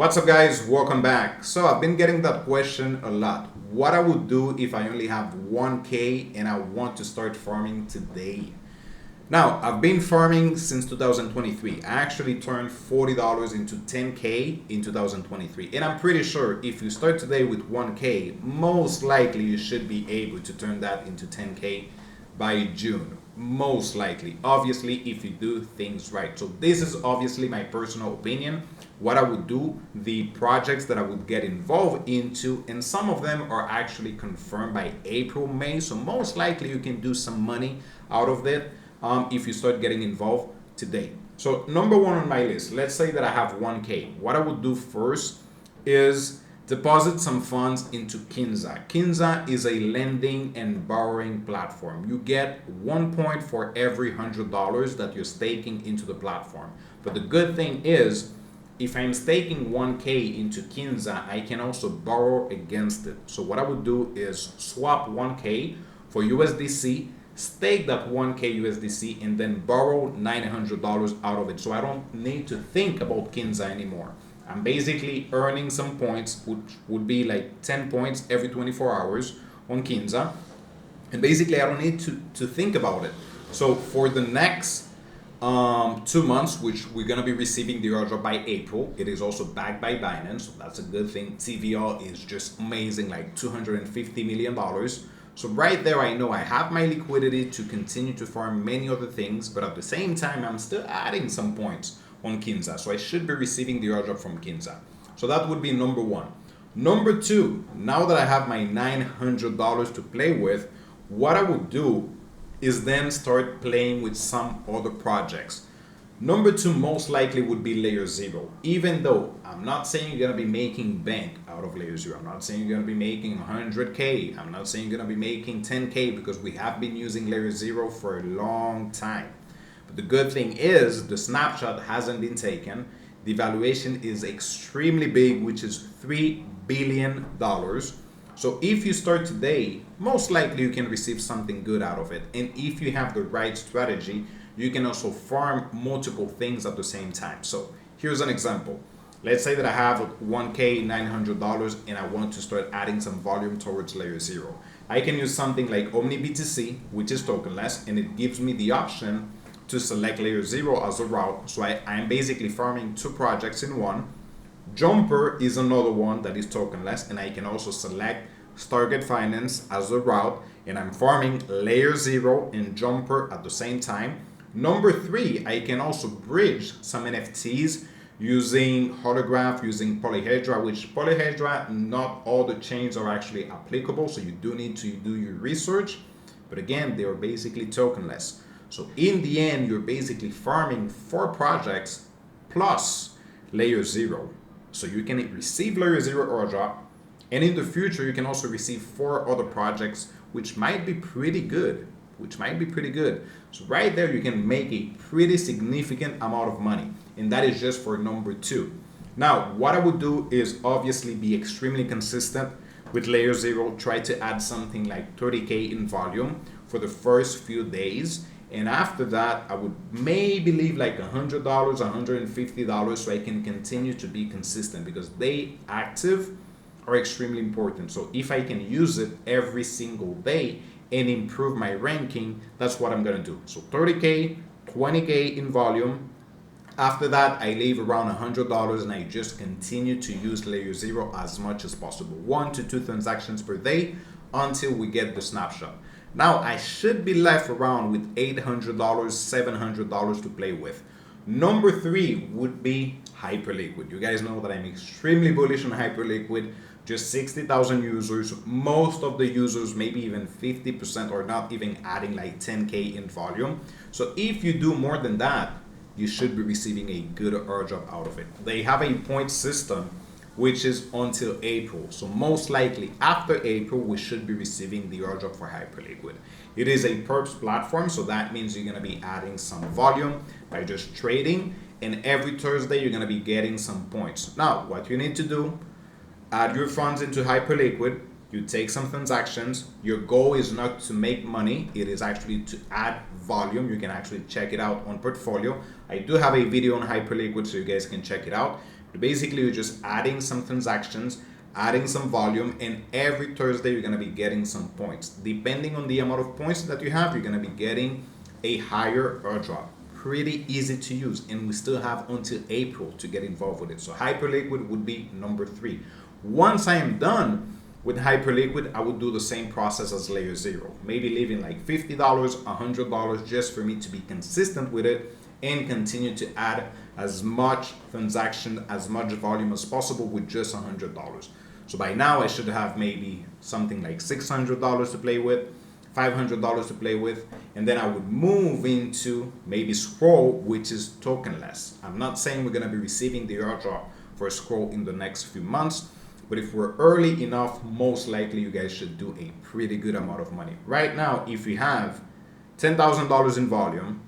What's up guys, welcome back. So I've been getting that question a lot. What I would do if I only have 1K and I want to start farming today. Now, I've been farming since 2023. I actually turned $40 into 10K in 2023. And I'm pretty sure if you start today with 1K, most likely you should be able to turn that into 10K by June. Most likely, obviously, if you do things right. So this is obviously my personal opinion, what I would do, the projects that I would get involved into, and some of them are actually confirmed by April, May. So most likely you can do some money out of it if you start getting involved today. So number one on my list, let's say that I have 1K. What I would do first is deposit some funds into Kinza. Kinza is a lending and borrowing platform. You get 1 point for every $100 that you're staking into the platform. But the good thing is, if I'm staking 1K into Kinza, I can also borrow against it. So what I would do is swap 1K for USDC, stake that 1K USDC, and then borrow $900 out of it. So I don't need to think about Kinza anymore. I'm basically earning some points, which would be like 10 points every 24 hours on Kinza. And basically I don't need to think about it. So for the next 2 months, which we're going to be receiving the airdrop by April, it is also backed by Binance. So that's a good thing. TVL is just amazing, like $250 million. So right there, I know I have my liquidity to continue to farm many other things, but at the same time, I'm still adding some points on Kinza. So I should be receiving the airdrop from Kinza. So that would be number one. Number two, now that I have my $900 to play with, what I would do is then start playing with some other projects. Number two most likely would be LayerZero. Even though I'm not saying you're gonna be making bank out of LayerZero. I'm not saying you're gonna be making 100K. I'm not saying you're gonna be making 10K, because we have been using LayerZero for a long time. But the good thing is the snapshot hasn't been taken. The valuation is extremely big, which is $3 billion. So if you start today, most likely you can receive something good out of it. And if you have the right strategy, you can also farm multiple things at the same time. So here's an example. Let's say that I have 1K $900 and I want to start adding some volume towards LayerZero. I can use something like OmniBTC, which is tokenless, and it gives me the option to select LayerZero as a route. So I'm basically farming two projects in one. Jumper is another one that is tokenless, and I can also select Target Finance as a route, and I'm farming LayerZero and Jumper at the same time. Number three, I can also bridge some NFTs using Holograph, using Polyhedra, which Polyhedra, not all the chains are actually applicable, so you do need to do your research. But again, they are basically tokenless. So in the end, you're basically farming 4 projects plus LayerZero. So you can receive LayerZero airdrop, and in the future, you can also receive 4 other projects, which might be pretty good. So right there, you can make a pretty significant amount of money. And that is just for number 2. Now, what I would do is obviously be extremely consistent with LayerZero. Try to add something like 30K in volume for the first few days. And after that, I would maybe leave like $100, $150 so I can continue to be consistent, because they active are extremely important. So if I can use it every single day and improve my ranking, that's what I'm gonna do. So 30K, 20K in volume. After that, I leave around $100 and I just continue to use LayerZero as much as possible. 1 to 2 transactions per day until we get the snapshot. Now, I should be left around with $800, $700 to play with. Number 3 would be Hyperliquid. You guys know that I'm extremely bullish on Hyperliquid. Just 60,000 users. Most of the users, maybe even 50%, are not even adding like 10K in volume. So if you do more than that, you should be receiving a good airdrop out of it. They have a point system, which is until April. So most likely after April, we should be receiving the airdrop for Hyperliquid. It is a perps platform, so that means you're gonna be adding some volume by just trading, and every Thursday you're gonna be getting some points. Now, what you need to do, add your funds into Hyperliquid, you take some transactions. Your goal is not to make money, it is actually to add volume. You can actually check it out on Portfolio. I do have a video on Hyperliquid, so you guys can check it out. Basically, you're just adding some transactions, adding some volume, and every Thursday you're going to be getting some points. Depending on the amount of points that you have, you're going to be getting a higher airdrop. Pretty easy to use, and we still have until April to get involved with it. So Hyperliquid would be number 3. Once I am done with Hyperliquid, I would do the same process as LayerZero. Maybe leaving like $50, $100 just for me to be consistent with it and continue to add as much transaction, as much volume as possible with just $100. So by now I should have maybe something like $600 to play with, $500 to play with, and then I would move into maybe Scroll, which is tokenless. I'm not saying we're gonna be receiving the airdrop for Scroll in the next few months, but if we're early enough, most likely you guys should do a pretty good amount of money. Right now, if we have $10,000 in volume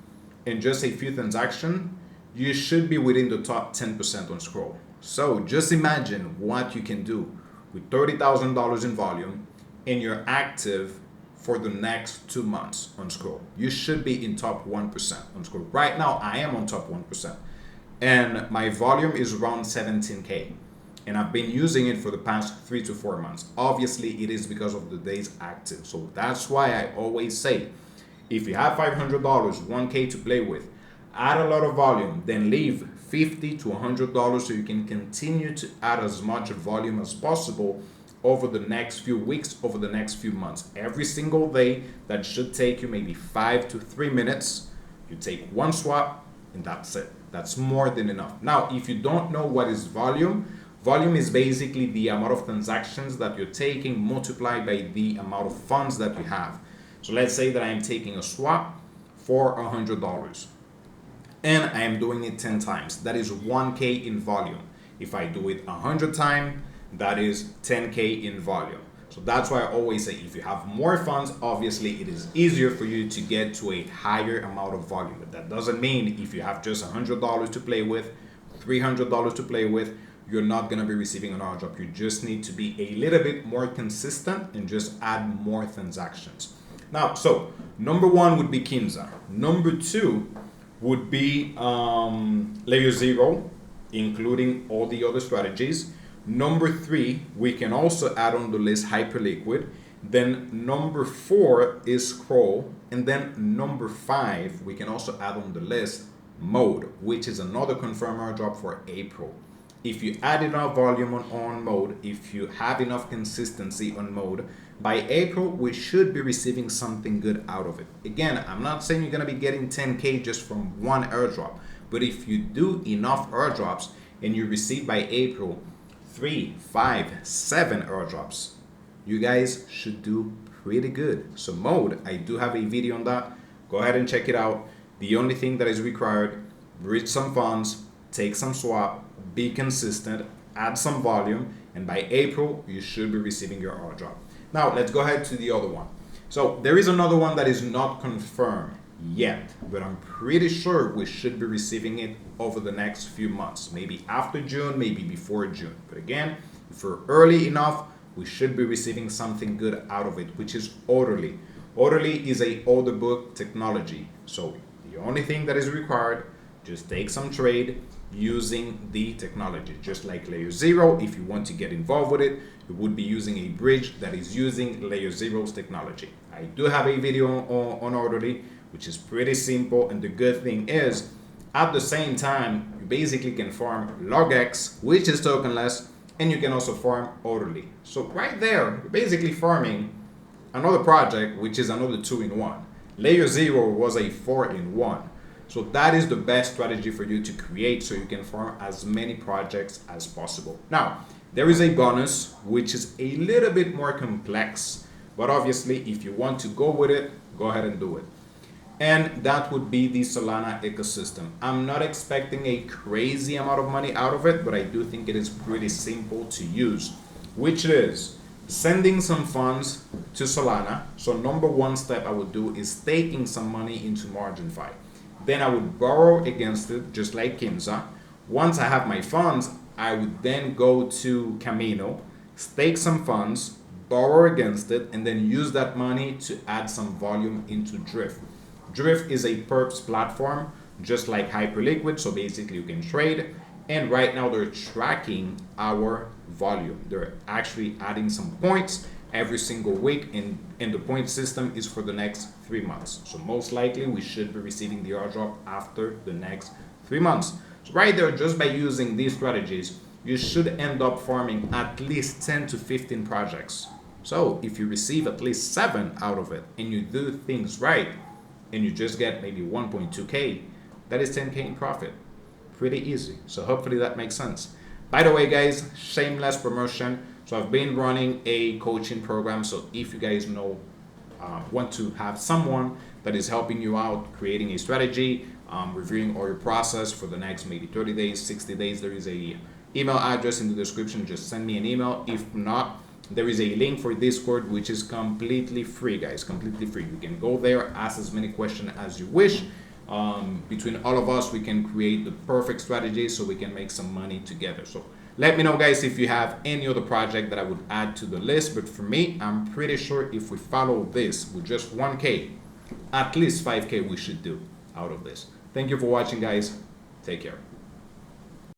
and just a few transactions, you should be within the top 10% on Scroll. So just imagine what you can do with $30,000 in volume and you're active for the next 2 months on Scroll. You should be in top 1% on Scroll. Right now, I am on top 1%. And my volume is around 17K. And I've been using it for the past 3 to 4 months. Obviously, it is because of the days active. So that's why I always say, if you have $500, 1K to play with, add a lot of volume, then leave $50 to $100 so you can continue to add as much volume as possible over the next few weeks, over the next few months. Every single day, that should take you maybe 5 to 3 minutes. You take one swap, and that's it. That's more than enough. Now, if you don't know what is volume, volume is basically the amount of transactions that you're taking multiplied by the amount of funds that you have. So let's say that I'm taking a swap for $100 and I am doing it 10 times. That is 1K in volume. If I do it 100 times, that is 10K in volume. So that's why I always say, if you have more funds, obviously it is easier for you to get to a higher amount of volume. But that doesn't mean if you have just $100 to play with, $300 to play with, you're not going to be receiving an airdrop. You just need to be a little bit more consistent and just add more transactions. Now, so number 1 would be Kinza. Number 2 would be LayerZero, including all the other strategies. Number 3, we can also add on the list Hyperliquid. Then number 4 is Scroll. And then number 5, we can also add on the list Mode, which is another confirmed airdrop for April. If you add enough volume on Mode, if you have enough consistency on Mode, by April, we should be receiving something good out of it. Again, I'm not saying you're going to be getting 10K just from one airdrop, but if you do enough airdrops and you receive by April 3, 5, 7 airdrops, you guys should do pretty good. So Mode, I do have a video on that. Go ahead and check it out. The only thing that is required, reach some funds, take some swap, be consistent, add some volume, and by April, you should be receiving your airdrop. Now, let's go ahead to the other one. So there is another one that is not confirmed yet, but I'm pretty sure we should be receiving it over the next few months, maybe after June, maybe before June. But again, if we're early enough, we should be receiving something good out of it, which is Orderly. Orderly is a order book technology. So the only thing that is required, just take some trade using the technology. Just like LayerZero, if you want to get involved with it, you would be using a bridge that is using LayerZero's technology. I do have a video on Orderly, which is pretty simple, and the good thing is, at the same time, you basically can farm LogX, which is tokenless, and you can also farm Orderly. So right there, you're basically farming another project, which is another 2-in-1. LayerZero was a 4-in-1. So that is the best strategy for you to create so you can farm as many projects as possible. Now, there is a bonus, which is a little bit more complex, but obviously if you want to go with it, go ahead and do it. And that would be the Solana ecosystem. I'm not expecting a crazy amount of money out of it, but I do think it is pretty simple to use, which is sending some funds to Solana. So number 1 step I would do is taking some money into MarginFi. Then I would borrow against it, just like Kinza. Once I have my funds, I would then go to Kamino, stake some funds, borrow against it, and then use that money to add some volume into Drift. Drift is a perps platform, just like Hyperliquid, so basically you can trade, And right now they're tracking our volume. They're actually adding some points every single week, and the point system is for the next 3 months. So most likely we should be receiving the airdrop after the next 3 months. So right there, just by using these strategies, you should end up farming at least 10 to 15 projects. So if you receive at least 7 out of it and you do things right and you just get maybe 1.2K, that is 10K in profit. Pretty easy. So hopefully that makes sense. By the way, guys, shameless promotion. So I've been running a coaching program. So if you guys want to have someone that is helping you out creating a strategy, reviewing all your process for the next maybe 30 days, 60 days, there is a email address in the description. Just send me an email. If not, there is a link for Discord, which is completely free, guys, completely free. You can go there, ask as many questions as you wish. Between all of us, we can create the perfect strategy so we can make some money together. So let me know, guys, if you have any other project that I would add to the list. But for me, I'm pretty sure if we follow this with just 1K, at least 5K we should do out of this. Thank you for watching, guys. Take care.